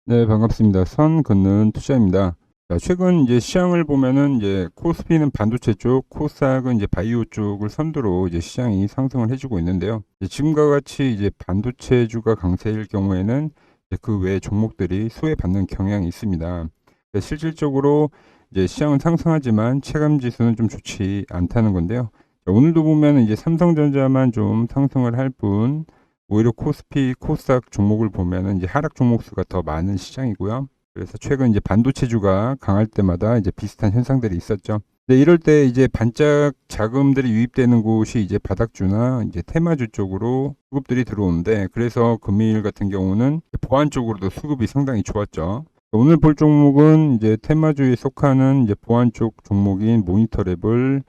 네, 반갑습니다. 선 긋는 투자입니다. 자, 최근 이제 시장을 보면은 이제 코스피는 반도체 쪽, 코스닥은 이제 바이오 쪽을 선두로 이제 시장이 상승을 해주고 있는데요. 이제 지금과 같이 이제 반도체주가 강세일 경우에는 이제 그 외 종목들이 수혜받는 경향이 있습니다. 그러니까 실질적으로 이제 시장은 상승하지만 체감 지수는 좀 좋지 않다는 건데요. 자, 오늘도 보면 이제 삼성전자만 좀 상승을 할 뿐, 오히려 코스피, 코스닥 종목을 보면은 이제 하락 종목 수가 더 많은 시장이고요. 그래서 최근 이제 반도체주가 강할 때마다 이제 비슷한 현상들이 있었죠. 근데 이럴 때 이제 반짝 자금들이 유입되는 곳이 이제 바닥주나 이제 테마주 쪽으로 수급들이 들어오는데, 그래서 금일 같은 경우는 보안 쪽으로도 수급이 상당히 좋았죠. 오늘 볼 종목은 이제 테마주에 속하는 이제 보안 쪽 종목인 모니터랩을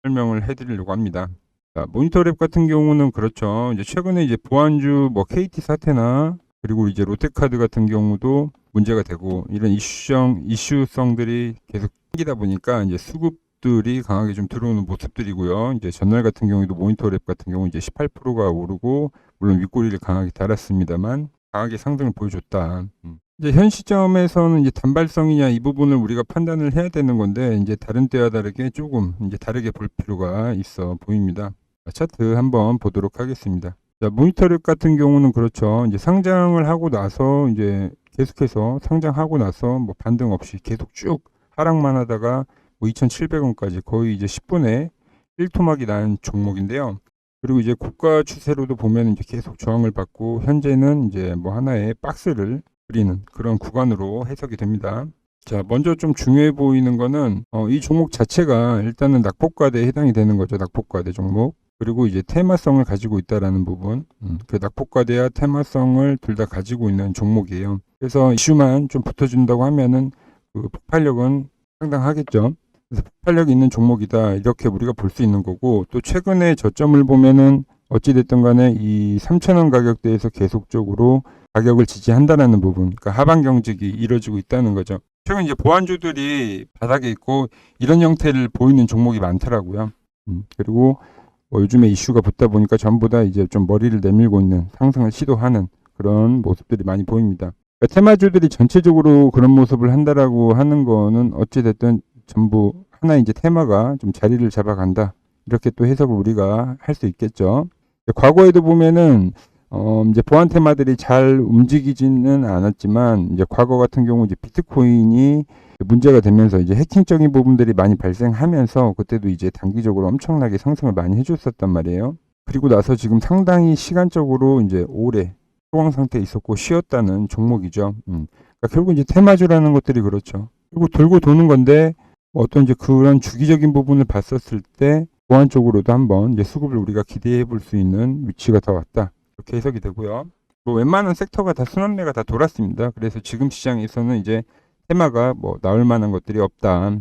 설명을 해드리려고 합니다. 자, 모니터랩 같은 경우는 그렇죠. 이제 최근에 이제 보안주 뭐 KT 사태나 그리고 이제 롯데카드 같은 경우도 문제가 되고, 이런 이슈성들이 계속 생기다 보니까 이제 수급들이 강하게 좀 들어오는 모습들이고요. 이제 전날 같은 경우에도 모니터랩 같은 경우 이제 18%가 오르고, 물론 윗꼬리를 강하게 달았습니다만 강하게 상승을 보여줬다. 이제 현 시점에서는 이제 단발성이냐 이 부분을 우리가 판단을 해야 되는 건데, 이제 다른 때와 다르게 조금 이제 다르게 볼 필요가 있어 보입니다. 차트 한번 보도록 하겠습니다. 자, 모니터랩 같은 경우는 그렇죠. 이제 상장을 하고 나서 이제 계속해서 상장하고 나서 뭐 반등 없이 계속 쭉 하락만 하다가 뭐 2,700원까지 거의 이제 10분의 1토막이 난 종목인데요. 그리고 이제 고가 추세로도 보면 이제 계속 저항을 받고, 현재는 이제 뭐 하나의 박스를 그리는 그런 구간으로 해석이 됩니다. 자, 먼저 좀 중요해 보이는 거는 이 종목 자체가 일단은 낙폭과대에 해당이 되는 거죠. 낙폭과대 종목. 그리고 이제 테마성을 가지고 있다라는 부분. 그 낙폭과대와 테마성을 둘 다 가지고 있는 종목이에요. 그래서 이슈만 좀 붙어준다고 하면은 그 폭발력은 상당하겠죠. 그래서 폭발력 있는 종목이다, 이렇게 우리가 볼 수 있는 거고, 또 최근에 저점을 보면은 어찌됐든 간에 이 3,000원 가격대에서 계속적으로 가격을 지지한다라는 부분, 그러니까 하방 경직이 이루어지고 있다는 거죠. 최근 이제 보안주들이 바닥에 있고 이런 형태를 보이는 종목이 많더라고요. 그리고 뭐 요즘에 이슈가 붙다 보니까 전부 다 이제 좀 머리를 내밀고 있는, 상승을 시도하는 그런 모습들이 많이 보입니다. 그러니까 테마주들이 전체적으로 그런 모습을 한다라고 하는 거는 어찌됐든 전부 하나 이제 테마가 좀 자리를 잡아간다, 이렇게 또 해석을 우리가 할 수 있겠죠. 과거에도 보면은 이제 보안 테마들이 잘 움직이지는 않았지만, 이제 과거 같은 경우 이제 비트코인이 문제가 되면서 이제 해킹적인 부분들이 많이 발생하면서 그때도 이제 단기적으로 엄청나게 상승을 많이 해줬었단 말이에요. 그리고 나서 지금 상당히 시간적으로 이제 오래 소강 상태에 있었고 쉬었다는 종목이죠. 그러니까 결국 이제 테마주라는 것들이 그렇죠. 그리고 돌고 도는 건데, 어떤 이제 그런 주기적인 부분을 봤었을 때 보안 쪽으로도 한번 이제 수급을 우리가 기대해 볼 수 있는 위치가 더 왔다, 이렇게 해석이 되고요. 뭐 웬만한 섹터가 다 순환매가 다 돌았습니다. 그래서 지금 시장에서는 이제 테마가 뭐 나올 만한 것들이 없다.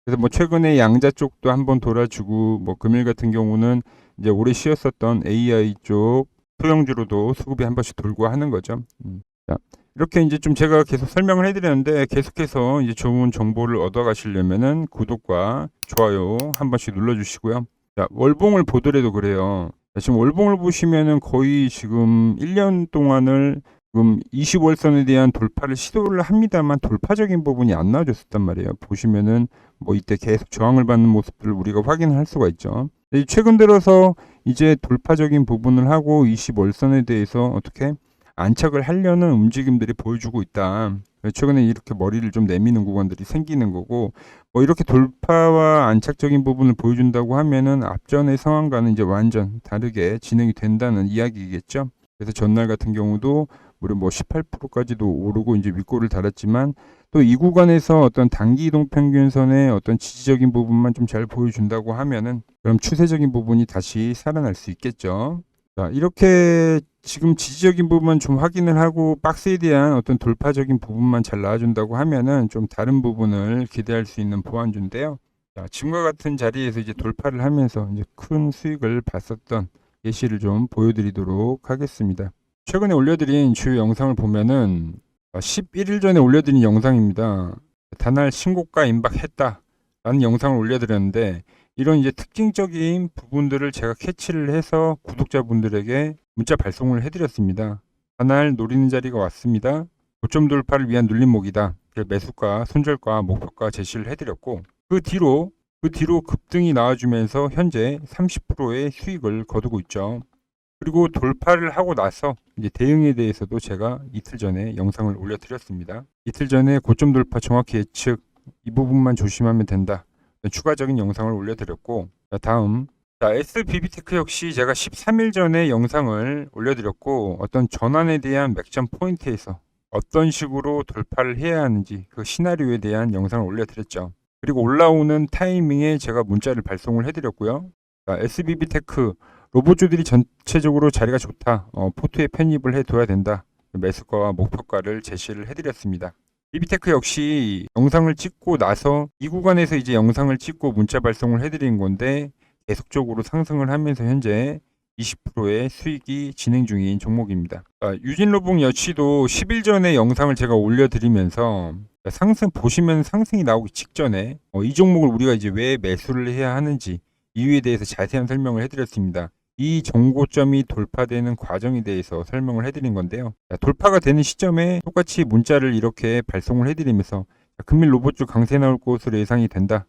그래서 뭐 최근에 양자 쪽도 한번 돌아주고, 뭐 금일 같은 경우는 이제 오래 쉬었었던 AI 쪽 소형주로도 수급이 한 번씩 돌고 하는 거죠. 자, 이렇게 이제 좀 제가 계속 설명을 해드렸는데, 계속해서 이제 좋은 정보를 얻어 가시려면은 구독과 좋아요 한 번씩 눌러주시고요. 자, 월봉을 보더라도 그래요. 자, 지금 월봉을 보시면은 거의 지금 1년 동안을 지금 20월선에 대한 돌파를 시도를 합니다만 돌파적인 부분이 안 나와줬었단 말이에요. 보시면은 뭐 이때 계속 저항을 받는 모습들을 우리가 확인할 수가 있죠. 최근 들어서 이제 돌파적인 부분을 하고 20월선에 대해서 어떻게 안착을 하려는 움직임들이 보여주고 있다. 최근에 이렇게 머리를 좀 내미는 구간들이 생기는 거고, 뭐 이렇게 돌파와 안착적인 부분을 보여준다고 하면은 앞전의 상황과는 이제 완전 다르게 진행이 된다는 이야기겠죠. 그래서 전날 같은 경우도 무려 뭐 18%까지도 오르고 이제 윗골을 달았지만, 또 이 구간에서 어떤 단기 이동 평균선의 어떤 지지적인 부분만 좀 잘 보여준다고 하면은, 그럼 추세적인 부분이 다시 살아날 수 있겠죠. 자, 이렇게 지금 지지적인 부분 좀 확인을 하고 박스에 대한 어떤 돌파적인 부분만 잘 나와준다고 하면은 좀 다른 부분을 기대할 수 있는 보안주인데요. 자, 지금과 같은 자리에서 이제 돌파를 하면서 이제 큰 수익을 봤었던 예시를 좀 보여드리도록 하겠습니다. 최근에 올려드린 주요 영상을 보면은 11일 전에 올려드린 영상입니다. 단할 신고가 임박했다 라는 영상을 올려드렸는데, 이런 이제 특징적인 부분들을 제가 캐치를 해서 구독자분들에게 문자 발송을 해드렸습니다. 단할 노리는 자리가 왔습니다. 고점 돌파를 위한 눌림목이다. 매수가, 손절가, 목표가 제시를 해드렸고 그 뒤로 급등이 나와주면서 현재 30%의 수익을 거두고 있죠. 그리고 돌파를 하고 나서 이제 대응에 대해서도 제가 이틀 전에 영상을 올려드렸습니다. 이틀 전에 고점 돌파 정확히 예측 이 부분만 조심하면 된다. 추가적인 영상을 올려드렸고 다음 SBB테크 역시 제가 13일 전에 영상을 올려드렸고 어떤 전환에 대한 맥점 포인트에서 어떤 식으로 돌파를 해야 하는지 그 시나리오에 대한 영상을 올려드렸죠. 그리고 올라오는 타이밍에 제가 문자를 발송을 해드렸고요. SBB테크 로봇주들이 전체적으로 자리가 좋다. 포트에 편입을 해둬야 된다. 매수가와 목표가를 제시를 해드렸습니다. 비비테크 역시 영상을 찍고 나서 이 구간에서 이제 영상을 찍고 문자 발송을 해드린 건데 계속적으로 상승을 하면서 현재 20%의 수익이 진행 중인 종목입니다. 유진로봉 역시도 10일 전에 영상을 제가 올려드리면서 상승 보시면 상승이 나오기 직전에 이 종목을 우리가 이제 왜 매수를 해야 하는지 이유에 대해서 자세한 설명을 해드렸습니다. 이 정고점이 돌파되는 과정에 대해서 설명을 해드린 건데요. 돌파가 되는 시점에 똑같이 문자를 이렇게 발송을 해드리면서 금일 로봇주 강세 나올 것으로 예상이 된다.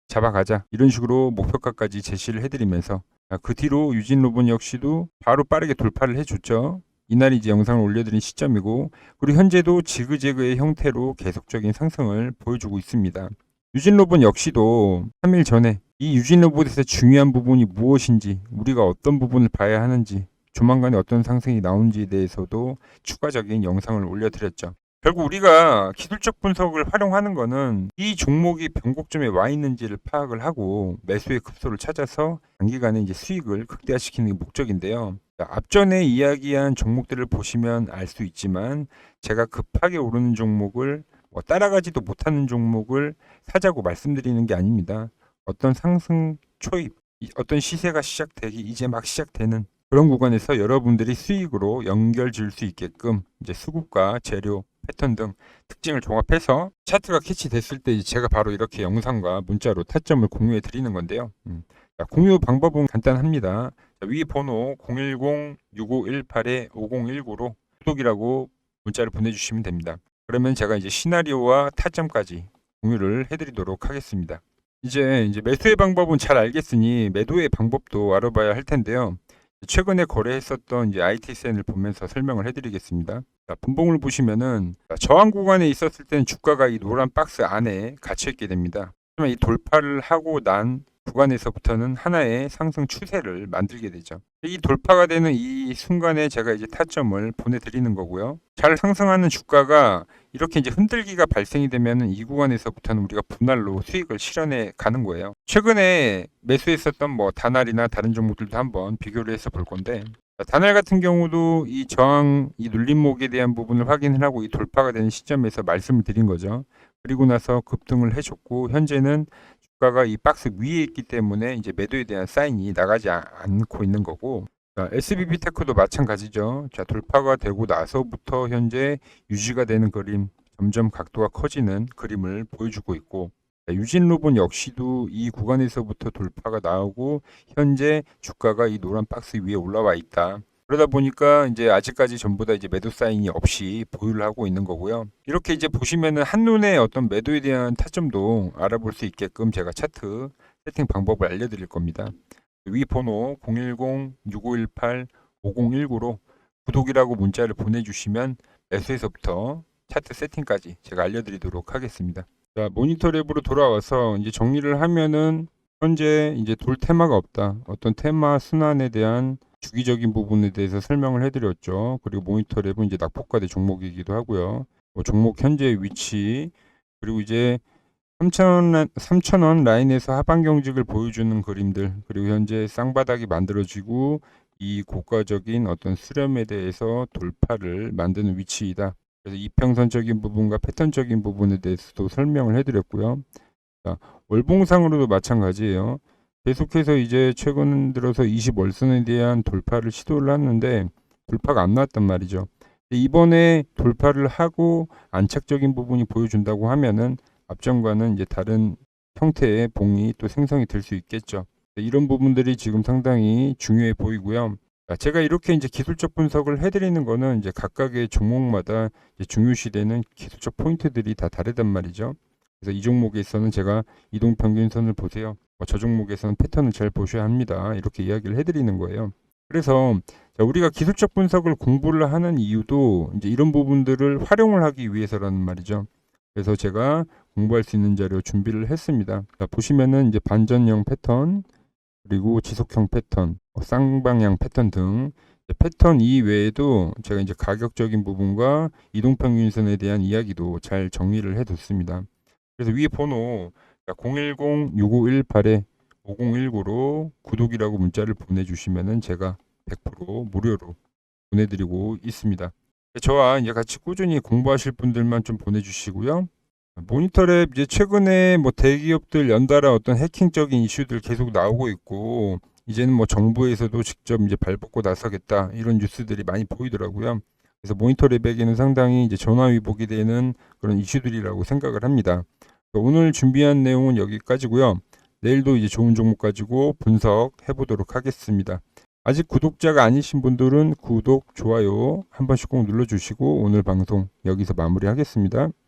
잡아가자. 이런 식으로 목표가까지 제시를 해드리면서 그 뒤로 유진로봇 역시도 바로 빠르게 돌파를 해줬죠. 이날이 이제 영상을 올려드린 시점이고 그리고 현재도 지그재그의 형태로 계속적인 상승을 보여주고 있습니다. 유진로봇 역시도 3일 전에 이 유진로봇에서 중요한 부분이 무엇인지 우리가 어떤 부분을 봐야 하는지 조만간에 어떤 상승이 나오는지에 대해서도 추가적인 영상을 올려드렸죠. 결국 우리가 기술적 분석을 활용하는 것은 이 종목이 변곡점에 와 있는지를 파악을 하고 매수의 급소를 찾아서 단기간에 이제 수익을 극대화시키는 게 목적인데요. 앞전에 이야기한 종목들을 보시면 알 수 있지만 제가 급하게 오르는 종목을 따라가지도 못하는 종목을 사자고 말씀드리는 게 아닙니다. 어떤 상승 초입, 어떤 시세가 시작되기 이제 막 시작되는 그런 구간에서 여러분들이 수익으로 연결 지을 수 있게끔 이제 수급과 재료, 패턴 등 특징을 종합해서 차트가 캐치됐을 때 제가 바로 이렇게 영상과 문자로 타점을 공유해 드리는 건데요. 공유 방법은 간단합니다. 위 번호 010-6518-5019로 구독이라고 문자를 보내주시면 됩니다. 그러면 제가 이제 시나리오와 타점까지 공유를 해드리도록 하겠습니다. 이제 매수의 방법은 잘 알겠으니 매도의 방법도 알아봐야 할 텐데요. 최근에 거래했었던 이제 IT센을 보면서 설명을 해드리겠습니다. 분봉을 보시면은 저항 구간에 있었을 때는 주가가 이 노란 박스 안에 갇혀 있게 됩니다. 하지만 이 돌파를 하고 난 구간에서부터는 하나의 상승 추세를 만들게 되죠. 이 돌파가 되는 이 순간에 제가 이제 타점을 보내드리는 거고요. 잘 상승하는 주가가 이렇게 이제 흔들기가 발생이 되면 이 구간에서부터는 우리가 분할로 수익을 실현해 가는 거예요. 최근에 매수했었던 다날이나 다른 종목들도 한번 비교를 해서 볼 건데 다날 같은 경우도 이 저항, 이 눌림목에 대한 부분을 확인을 하고 이 돌파가 되는 시점에서 말씀을 드린 거죠. 그리고 나서 급등을 해줬고 현재는 주가가 이 박스 위에 있기 때문에 이제 매도에 대한 사인이 나가지 않고 있는 거고 SBB테크도 마찬가지죠. 돌파가 되고 나서부터 현재 유지가 되는 그림, 점점 각도가 커지는 그림을 보여주고 있고 유진로봇 역시도 이 구간에서부터 돌파가 나오고 현재 주가가 이 노란 박스 위에 올라와 있다. 그러다 보니까 이제 아직까지 전부 다 이제 매도 사인이 없이 보유를 하고 있는 거고요. 이렇게 이제 보시면은 한눈에 어떤 매도에 대한 타점도 알아볼 수 있게끔 제가 차트 세팅 방법을 알려드릴 겁니다. 위 번호 010-6518-5019로 구독이라고 문자를 보내주시면 매수에서부터 차트 세팅까지 제가 알려드리도록 하겠습니다. 자, 모니터 랩으로 돌아와서 이제 정리를 하면은 현재 이제 돌 테마가 없다. 어떤 테마 순환에 대한 주기적인 부분에 대해서 설명을 해드렸죠. 그리고 모니터 랩은 이제 낙폭과대 종목이기도 하고요. 종목 현재 위치 그리고 이제 3,000원 라인에서 하방 경직을 보여주는 그림들 그리고 현재 쌍바닥이 만들어지고 이 고가적인 어떤 수렴에 대해서 돌파를 만드는 위치이다. 그래서 이평선적인 부분과 패턴적인 부분에 대해서도 설명을 해드렸고요. 자, 월봉상으로도 마찬가지예요. 계속해서 이제 최근 들어서 20월선에 대한 돌파를 시도를 했는데 돌파가 안 나왔단 말이죠. 이번에 돌파를 하고 안착적인 부분이 보여준다고 하면은 앞전과는 이제 다른 형태의 봉이 또 생성이 될 수 있겠죠. 이런 부분들이 지금 상당히 중요해 보이고요. 제가 이렇게 이제 기술적 분석을 해드리는 거는 이제 각각의 종목마다 이제 중요시되는 기술적 포인트들이 다 다르단 말이죠. 그래서 이 종목에서는 제가 이동평균선을 보세요. 저 종목에서는 패턴을 잘 보셔야 합니다. 이렇게 이야기를 해드리는 거예요. 그래서 우리가 기술적 분석을 공부를 하는 이유도 이제 이런 부분들을 활용을 하기 위해서라는 말이죠. 그래서 제가 공부할 수 있는 자료 준비를 했습니다. 보시면은 이제 반전형 패턴, 그리고 지속형 패턴, 쌍방향 패턴 등 패턴 이외에도 제가 이제 가격적인 부분과 이동평균선에 대한 이야기도 잘 정리를 해뒀습니다. 그래서 위 번호 010-6518-5019로 구독이라고 문자를 보내주시면은 제가 100% 무료로 보내드리고 있습니다. 저와 이제 같이 꾸준히 공부하실 분들만 좀 보내주시고요. 모니터랩 이제 최근에 뭐 대기업들 연달아 어떤 해킹적인 이슈들 계속 나오고 있고, 이제는 뭐 정부에서도 직접 이제 발벗고 나서겠다 이런 뉴스들이 많이 보이더라고요. 그래서 모니터랩에게는 상당히 이제 전화위복이 되는 그런 이슈들이라고 생각을 합니다. 오늘 준비한 내용은 여기까지고요. 내일도 이제 좋은 종목 가지고 분석해 보도록 하겠습니다. 아직 구독자가 아니신 분들은 구독, 좋아요 한 번씩 꼭 눌러주시고 오늘 방송 여기서 마무리하겠습니다.